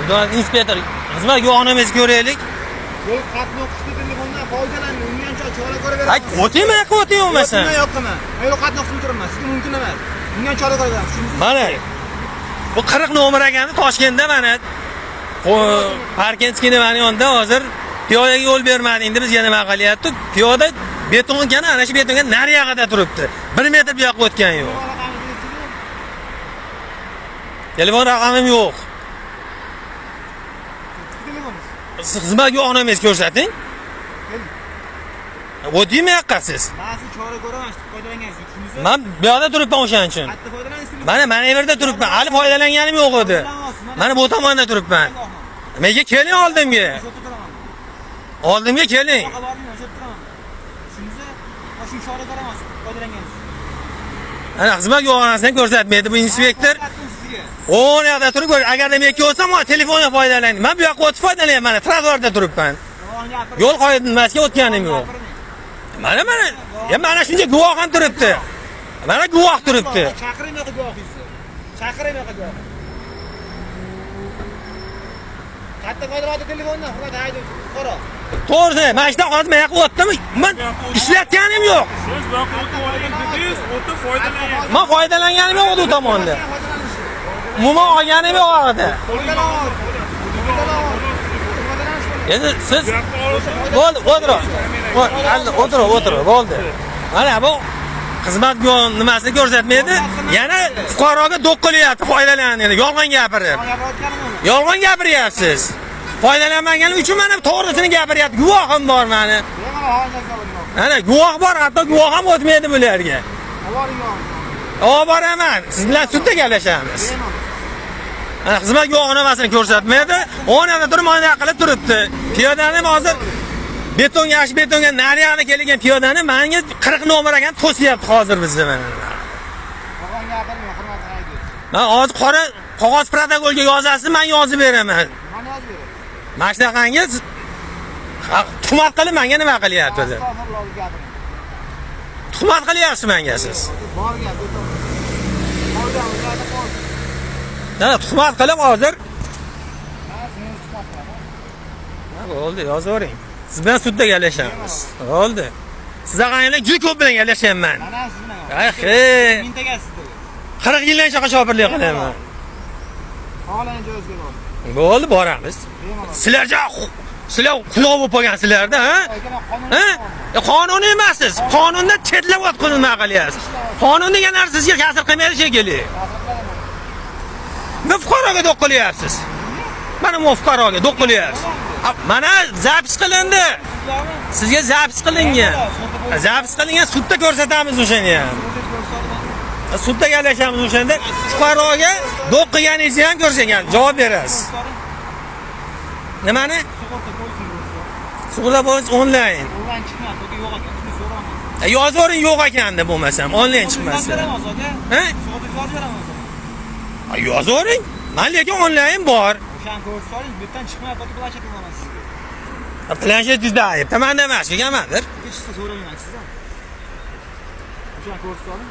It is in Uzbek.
Budan inspektor xizmat guvohnomangizni ko'raylik. Yo'l qatnoq o'qishda telefondan foydalanmang. Ungancha chora ko'raverasiz. Ay, o'taymi, yoqqa o'tay bo'lmasa. Yo'qmi? Yo'l qatnoq qilib turaman. Sizga mumkin emas. Ungan chora ko'raverasiz. Mana bu 40 nomer ekani Toshkentda mana. Parkinskini mana yonda hozir piyodaga yo'l bermading deb bizga nima qilyapti? Piyoda betonga, ana shu betonga nariyog'ida turibdi. 1 metr bu yoqqa o'tgan yo'q. Telefon raqamim yo'q. Xizmat guvohnomangizni ko'rsating. O'taymi yoqqa siz? Men siz chora ko'raman, foydalanganingiz uchun. Men bu yoqda turibman o'shaning uchun. Qayerda foydalanishingiz? Mana bu yerda turibman. Hali foydalanganim yo'q edi. Mana bu tomonda turibman. Menga keling oldimga. Oldimga keling. Shu chora ko'raman, foydalanganingiz. Ana xizmat guvohnomasini ko'rsatmaydi bu inspektor. 10 yoqda turib, agarda men kelsam, telefondan foydalaning. Men bu yoqqa o'tib foydalanyapman, mana trotuarda turibman. Yo'l qoidasiga o'tganim yo'q. Mana shuncha guvoh ham turibdi. Mana guvoh turibdi. Chaqiring yo'q guvohingizni. Chaqiring yo'q guvoh. Qayerda foydalanadi telefondan? Hurmat haydovchi, qara. To'g'ri, mana shunday hozir men yoqqa o'tdim. Men ishlatganim yo'q. Siz bu yoqqa o'tib oldingiz, o'tib foydalanyapsiz. Men foydalanganim yo'q u tomonda. Umuman olganim yo'q orada. Endi siz bo'ldi, o'tir, bo'ldi. Mana bu xizmat nimasini ko'rsatmaydi. Yana fuqaroga do'q qilyapti, foydalanadi, yolg'on gapirib. Yolg'on gapiryapsiz. Foydalanmaganim uchun mana to'g'risini gapiryapti. Guvohim bor meni. Ana guvoh bor, hatto guvoh ham o'tmaydi bularga. Olib boraman. Siz bilan sudda gaplashamiz. Ana xizmat guvohnomasini ko'rsatmaydi. 10 yoqda turib, mana qilib turibdi. Piyodani hozir betonga nariyog'da kelgan piyodani menga 40 nomer ekan to'siyapti hozir bizda mana. Men hozir qora qog'oz protokolga yozasiz, men yozib beraman. Mana shunaqangiz tuhmat qilib menga nima qilyapti? Tuhmat qilyapsiz menga siz. Mana tuhmat qilib hozir. Bo'ldi, yozavering. Siz bilan sudda gaplashamiz. Bo'ldi. Siz qanday juda ko'p bilan gaplashyapman. Mana siz bilan. Mintagasiz. 40 yildan chaqa shopirlik qilaman. Xohlagan joyingizga boring. Bo'ldi, boramiz. Sizlar quloq bo'lib qolgansizlar-da, ha? Qonun emassiz. Qonunda chetlab o'tqizib nima qilyapsiz? Qonun degan narsa sizga ta'sir qilmaydi shekilli. Nima fuqaroga do'q qilyapsiz? Mana bu fuqaroga do'q qilyapsiz. Mana zapis qilindi. Sizga zapis qilingan. Zapis qilingan sudda ko'rsatamiz o'shani ham. Sudda gaplashamiz o'shanda. Fuqaroga do'q qilganingizni ham ko'rsagan, javob berasiz. Nimani? Sug'urta polis onlayn. Onlayn chiqmadi, yo'q ekan, shuni so'raman. Yozavering yo'q ekanda bo'lmasam, onlayn chiqmasa. Ha? Yozavering. Men lekin onlayn bor. O'shani ko'rsating, bu yerdan chiqmayapti, planshet qilaman sizga. Planshetingizda ayb. Tamanda emas, ekanmandir. Hech narsa so'ramayman sizdan. O'shani ko'rsating.